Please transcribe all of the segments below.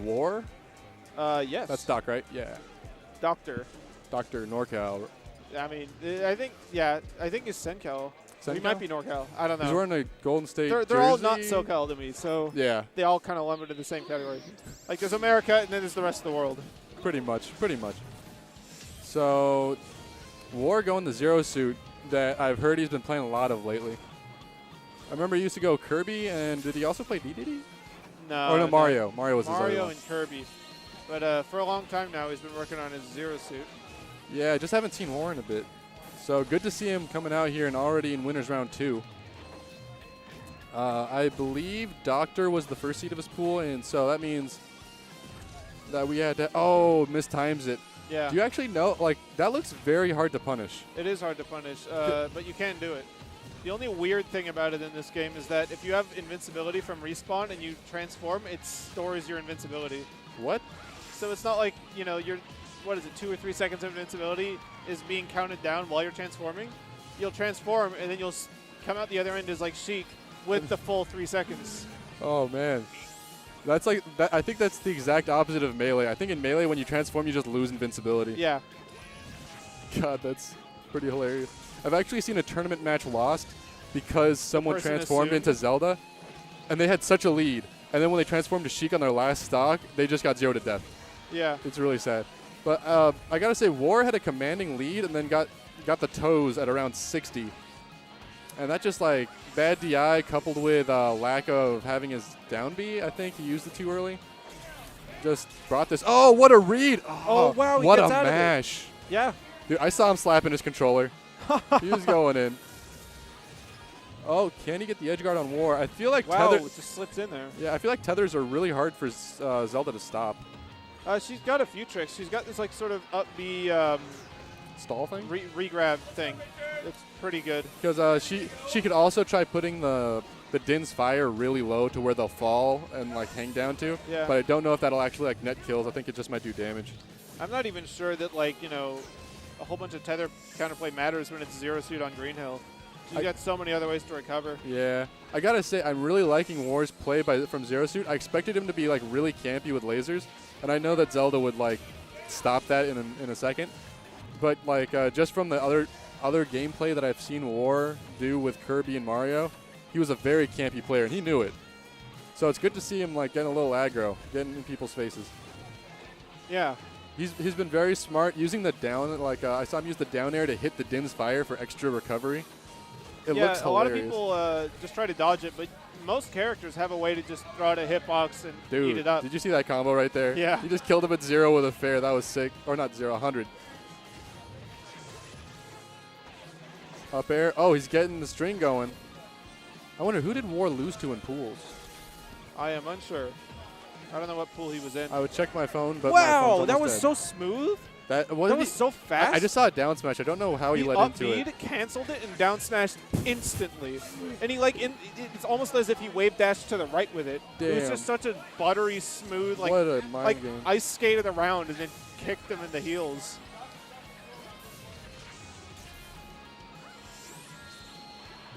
WoRR? Yes. That's Doc, right? Yeah. Doctor. Dr. NorCal. I mean, I think it's SoCal. He might be NorCal. I don't know. He's wearing a Golden State They're all jersey. not SoCal to me, so yeah, they all kind of lump into the same category. Like there's America, and then there's the rest of the world. pretty much. So, WoRR going the Zero Suit that I've heard he's been playing a lot of lately. I remember he used to go Kirby, and did he also play DDD? No. Or no, Mario. Mario was his other Mario one. and Kirby. But for a long time now, he's been working on his Zero Suit. Yeah, I just haven't seen WoRR in a bit. So good to see him coming out here and already in winners round 2. I believe Doctor was the first seed of his pool, and so that means that we had to. Oh, mistimes it. Yeah. Do you actually know? Like that looks very hard to punish. It is hard to punish, but you can do it. The only weird thing about it in this game is that if you have invincibility from respawn and you transform, it stores your invincibility. What? So it's not like, you know, your, what is it, 2 or 3 seconds of invincibility is being counted down while you're transforming. You'll transform, and then you'll come out the other end as like Sheik with the full 3 seconds. Oh, man. That's like, that, I think that's the exact opposite of Melee. I think in Melee, when you transform, you just lose invincibility. Yeah. God, that's pretty hilarious. I've actually seen a tournament match lost because someone transformed into Zelda, and they had such a lead. And then when they transformed to Sheik on their last stock, they just got 0 to death. Yeah. It's really sad. But I got to say, WoRR had a commanding lead and then got the toes at around 60. And that just like bad DI coupled with lack of having his down B. I think he used it too early. Just brought this. Oh, what a read. Oh wow, what gets a out mash. Of it. Yeah. Dude, I saw him slapping his controller. He was going in. Oh, can he get the edge guard on WoRR? I feel like wow, tether. it just slips in there. Yeah, I feel like tethers are really hard for Zelda to stop. She's got a few tricks. She's got this like sort of up B stall thing, re-grab thing. It's pretty good. Because she could also try putting the Din's Fire really low to where they'll fall and like hang down to. Yeah. But I don't know if that'll actually like net kills. I think it just might do damage. I'm not even sure that like, you know, a whole bunch of tether counterplay matters when it's Zero Suit on Green Hill. She's got so many other ways to recover. Yeah. I gotta say, I'm really liking WoRR's play from Zero Suit. I expected him to be like really campy with lasers, and I know that Zelda would like stop that in a second. But like just from the other gameplay that I've seen WoRR do with Kirby and Mario, he was a very campy player, and he knew it. So it's good to see him like getting a little aggro, getting in people's faces. Yeah. He's been very smart using the down. Like I saw him use the down air to hit the Din's Fire for extra recovery. It looks hilarious. A lot of people just try to dodge it, but most characters have a way to just throw out a hitbox and eat it up. Did you see that combo right there? Yeah. He just killed him at 0 with a fair. That was sick. Or not 0, 100. Up air. Oh, he's getting the string going. I wonder, who did WoRR lose to in pools? I am unsure. I don't know what pool he was in. I would check my phone, but wow, that was so smooth. That was so fast. I just saw a down smash. I don't know how he led into it. He canceled it and down smashed instantly. And he like, it's almost as if he wave dashed to the right with it. Damn. It was just such a buttery, smooth, like, what a mind game. Ice skated around and then kicked him in the heels.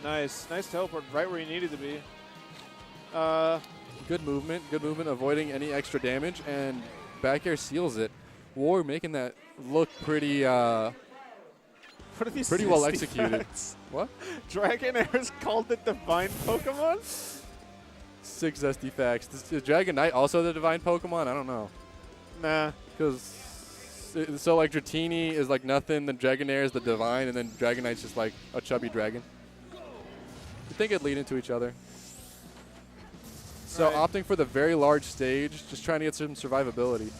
Nice teleport right where he needed to be. Good movement, avoiding any extra damage, and back air seals it. WoRR making that look pretty what are these pretty well executed. Facts? What? Dragonair's called the divine Pokemon? 6 SD facts. Is Dragon Knight also the divine Pokemon? I don't know. Nah. Because so like Dratini is like nothing, then Dragonair is the divine, and then Dragon Knight's just like a chubby dragon. You think it'd lead into each other. So opting for the very large stage, just trying to get some survivability.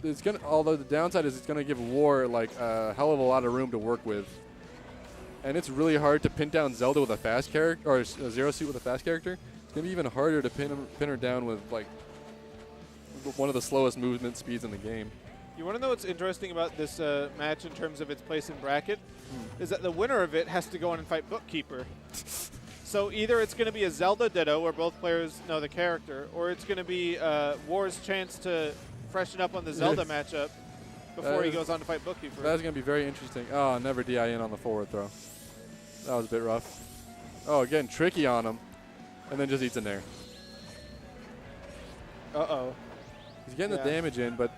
It's gonna, although the downside is it's gonna give WoRR like a hell of a lot of room to work with, and it's really hard to pin down Zelda with a fast character or Zero Suit with a fast character. It's gonna be even harder to pin her down with like one of the slowest movement speeds in the game. You want to know what's interesting about this match in terms of its place in bracket? Is that the winner of it has to go on and fight Bookkeeper. So either it's going to be a Zelda Ditto where both players know the character, or it's going to be WoRR's chance to freshen up on the Zelda matchup before he goes on to fight Bookkeeper. That's going to be very interesting. Oh, never DI in on the forward throw. That was a bit rough. Oh, getting tricky on him, and then just eats in there. Uh-oh. He's getting the damage in, but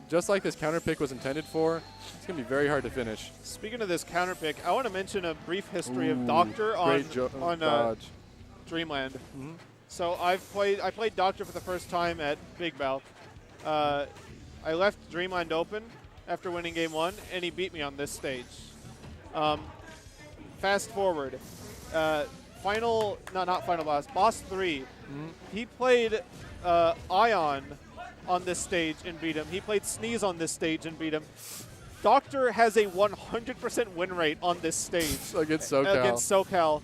just like this counter pick was intended for, it's going to be very hard to finish. Speaking of this counter pick, I want to mention a brief history of Doctor on Dreamland. Mm-hmm. So I played Doctor for the first time at Big Balk. I left Dreamland open after winning game 1, and he beat me on this stage. Fast forward. Not final boss, boss 3. Mm-hmm. He played Ion on this stage and beat him. He played Sneeze on this stage and beat him. Doctor has a 100% win rate on this stage. Against SoCal. Against SoCal,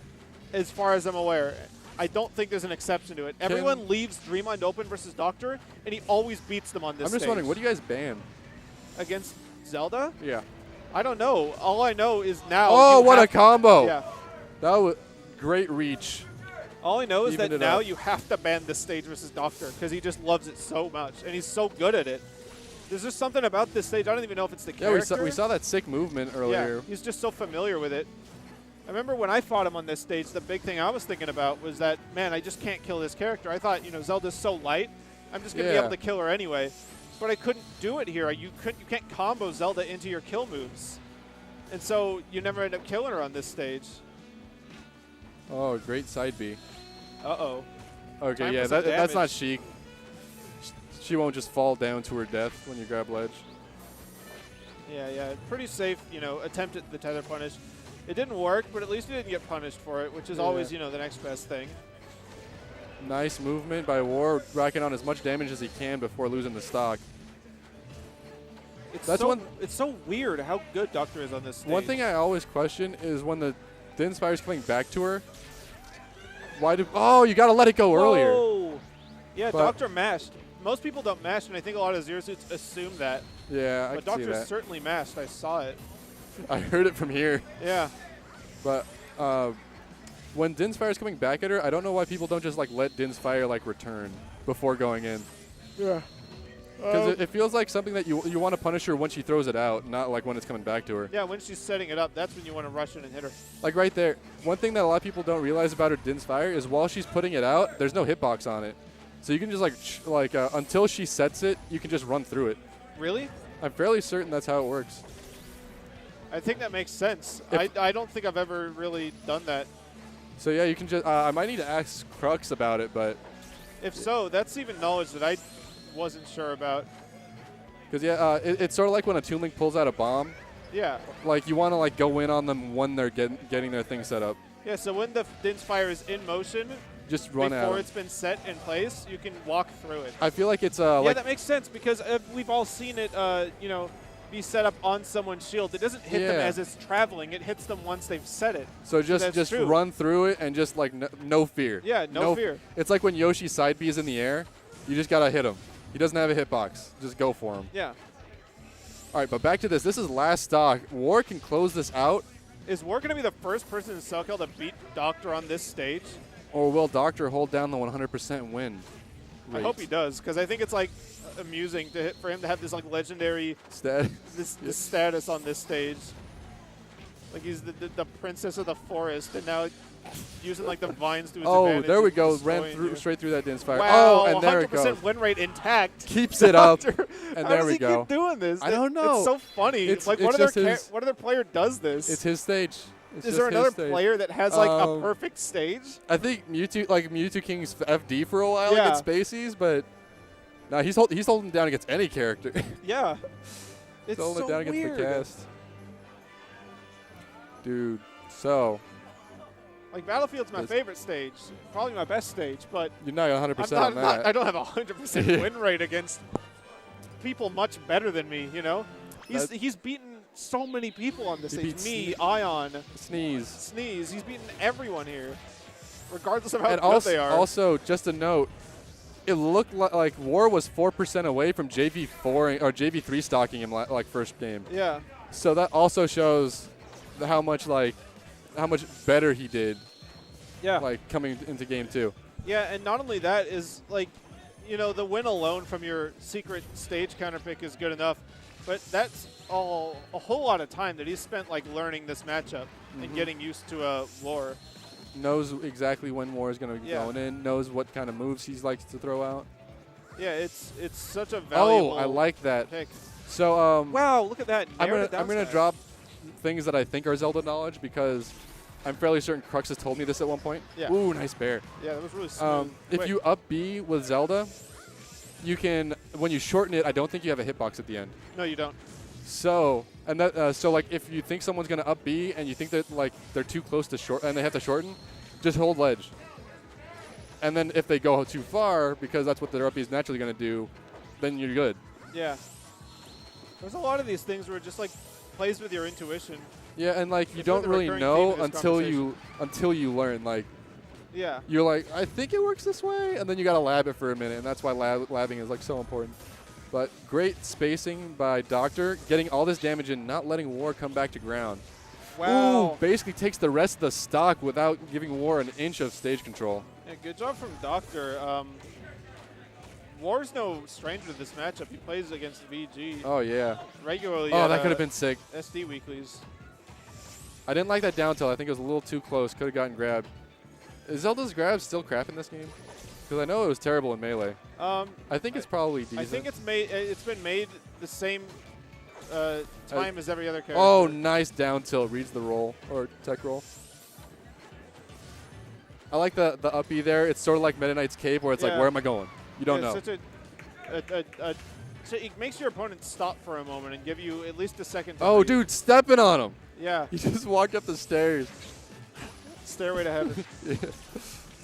as far as I'm aware. I don't think there's an exception to it. Everyone leaves Dreamland open versus Doctor, and he always beats them on this stage. I'm just wondering, what do you guys ban? Against Zelda? Yeah. I don't know. All I know is now. Oh, what a combo. Yeah. That was great reach. All I know is that now up. you have to ban this stage versus Doctor because he just loves it so much, and he's so good at it. There's just something about this stage. I don't even know if it's the character. Yeah, we saw that sick movement earlier. Yeah, he's just so familiar with it. I remember when I fought him on this stage, the big thing I was thinking about was that, man, I just can't kill this character. I thought, Zelda's so light, I'm just going to be able to kill her anyway. But I couldn't do it here. You can't combo Zelda into your kill moves. And so you never end up killing her on this stage. Oh, great side B. Uh-oh. Okay, yeah, that's not Sheik. She won't just fall down to her death when you grab ledge. Yeah, pretty safe, attempt at the tether punish. It didn't work, but at least he didn't get punished for it, which is always, the next best thing. Nice movement by WoRR, racking on as much damage as he can before losing the stock. It's so weird how good Doctor is on this stage. One thing I always question is when the Din Spire's coming back to her, you got to let it go earlier. Yeah, Doctor mashed. Most people don't mash, and I think a lot of Zero Suits assume that. Yeah, I but can see Doctor that. certainly mashed. I saw it. I heard it from here. Yeah. But when Din's Fire is coming back at her, I don't know why people don't just let Din's Fire return before going in. Yeah. Because it feels like something that you want to punish her when she throws it out, not when it's coming back to her. Yeah, when she's setting it up, that's when you want to rush in and hit her. Like right there. One thing that a lot of people don't realize about her Din's Fire is while she's putting it out, there's no hitbox on it. So you can just until she sets it, you can just run through it. Really? I'm fairly certain that's how it works. I think that makes sense. I don't think I've ever really done that. So yeah, you can just. I might need to ask Crux about it, but. If so, that's even knowledge that I wasn't sure about. Because it's sort of like when a Toon Link pulls out a bomb. Yeah. Like you want to go in on them when they're getting their thing set up. Yeah. So when the Din's Fire is in motion, just run out. Before it's been set in place, you can walk through it. I feel like it's yeah, that makes sense because we've all seen it. Be set up on someone's shield. It doesn't hit them as it's traveling. It hits them once they've set it. So just run through it and just no fear. Yeah, no fear. It's like when Yoshi's side B is in the air. You just gotta hit him. He doesn't have a hitbox. Just go for him. Yeah. All right, but back to this. This is last stock. WoRR can close this out. Is WoRR gonna be the first person in SoCal to beat Doctor on this stage? Or will Doctor hold down the 100% win rate? I hope he does, because I think it's amusing for him to have this legendary this status on this stage. Like he's the princess of the forest, and now using the vines to his advantage. Oh, there we go. Ran straight through that Din's Fire. Wow, and there 100% it goes. Win rate intact. Keeps it up, and How there does we he go. keep doing this? I don't know. It's so funny. It's what other player does this? It's his stage. Is there another player that has a perfect stage? I think Mewtwo King's FD for a while against Spaceys, but no, he's holding down against any character. Yeah, it's holding so it down weird. against the cast. Dude, so Battlefield's my favorite stage, probably my best stage, but you're not 100% on that. I don't have a 100% win rate against people much better than me. He's beaten so many people on this stage. Me, Ion, Sneeze. He's beaten everyone here, regardless of how good they are. Also, just a note, it looked like WoRR was 4% away from JV4 or JV3 stocking him first game. Yeah. So that also shows how much better he did. Yeah. Coming into game 2. Yeah, and not only that is the win alone from your secret stage counter pick is good enough, but that's a whole lot of time that he's spent learning this matchup and getting used to WoRR. Knows exactly when WoRR is going to be going in. Knows what kind of moves he likes to throw out. Yeah, it's such a valuable. Oh, I like that. Pick. So Wow, look at that. I'm Narrowed it gonna down smash. drop things that I think are Zelda knowledge because I'm fairly certain Crux has told me this at one point. Yeah. Ooh, nice bear. Yeah, that was really smooth. If Quick. you up B with Zelda, you can, when you shorten it, I don't think you have a hitbox at the end. No, you don't. So, and that, so like if you think someone's gonna up B and you think that like they're too close to short and they have to shorten, just hold ledge. And then if they go too far, because that's what their up B is naturally gonna do, then you're good. Yeah. There's a lot of these things where it just like plays with your intuition. Yeah, and like you It's don't the really recurring know theme of this until you learn. Like Yeah. you're like, I think it works this way, and then you gotta lab it for a minute, and that's why labbing is like so important. But great spacing by Doctor, getting all this damage and not letting WoRR come back to ground. Wow. Ooh, basically takes the rest of the stock without giving WoRR an inch of stage control. Yeah, good job from Doctor. WoRR's no stranger to this matchup. He plays against VG Oh yeah. regularly. Oh, at, that could have been sick. SD weeklies. I didn't like that down tilt. I think it was a little too close. Could have gotten grabbed. Is Zelda's grab still crap in this game? Because I know it was terrible in Melee. I think it's probably decent. I think it's made. It's been made the same time as every other character. Oh, nice down tilt. Reads the roll or tech roll. I like the up B there. It's sort of like Meta Knight's cape, where it's like, Yeah. where am I going? You don't know. Such so it makes your opponent stop for a moment and give you at least a second. To Oh, breathe. dude, stepping on him. Yeah. He just walked up the stairs. Stairway to heaven. Yeah.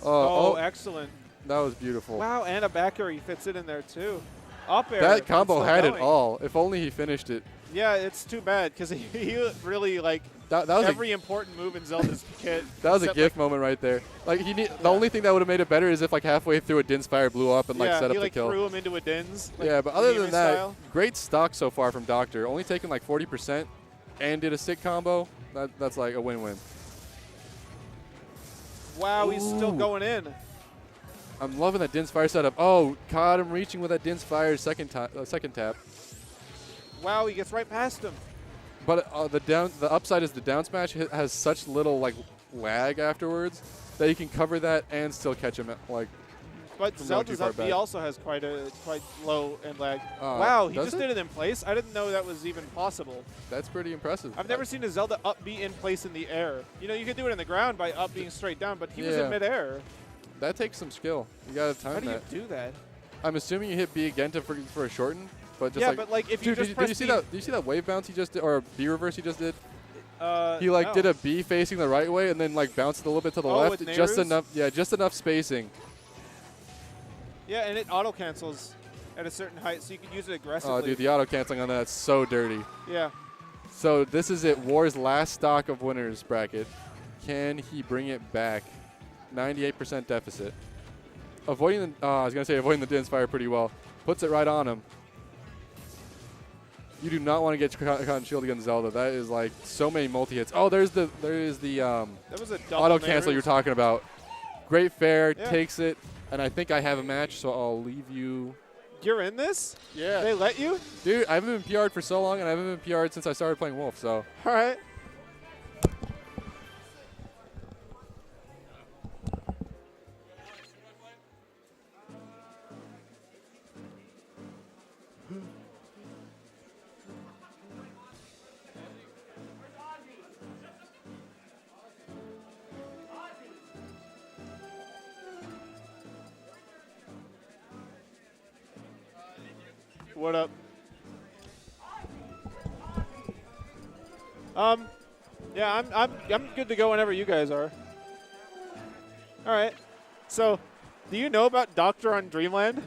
Oh, excellent. That was beautiful. Wow, and a back air. He fits it in there too. Up air. That combo still had it going. all. If only he finished it. Yeah, it's too bad because he really like That was every important move in Zelda's kit. that was a except, gift like, moment right there. Like the only thing that would have made it better is if like halfway through a Din's Fire blew up and like yeah, set up he the like kill. threw him into a Din's. Like, Yeah, but other than anime that, style. great stock so far from Doctor. Only taking like 40% and did a stick combo. That's like a win-win. Wow, he's still Ooh. going in. I'm loving that Din's Fire setup. Oh, caught him reaching with that Din's Fire second tap. Wow, he gets right past him. But the upside is the down smash has such little like lag afterwards that you can cover that and still catch him at, like. But From going too Zelda's far up B back. also has quite low end lag. Uh, Wow, he does just it? did it in place. I didn't know that was even possible. That's pretty impressive. I've never seen a Zelda up B in place in the air. You know, you could do it in the ground by up being straight down, but he was Yeah. in midair. That takes some skill. You gotta time How do you that. do that? I'm assuming you hit B again for a shorten, but just Yeah, like. but like if you Dude, just did press you see B, that? Did you see that wave bounce he just did, or B reverse he just did? He no. did a B facing the right way and then like bounced a little bit to the Oh, left, with just Nehrus? enough. Yeah, just enough spacing. Yeah, and it auto cancels at a certain height, so you can use it aggressively. Oh, dude, the auto canceling on that's so dirty. Yeah. So this is it. WoRR's last stock of winners bracket. Can he bring it back? 98% deficit. Avoiding the. I was gonna say avoiding the Din's Fire pretty well. Puts it right on him. You do not want to get caught in shield against Zelda. That is like so many multi hits. Oh, there is the That was a double auto cancel Nehrus. you're talking about. Great fair, Yeah. takes it, and I think I have a match, so I'll leave you. You're in this? Yeah. They let you? Dude, I haven't been PR'd for so long, and I haven't been PR'd since I started playing Wolf, so. All right. What up? Yeah, I'm good to go whenever you guys are. All right. So, do you know about Doctor on Dreamland?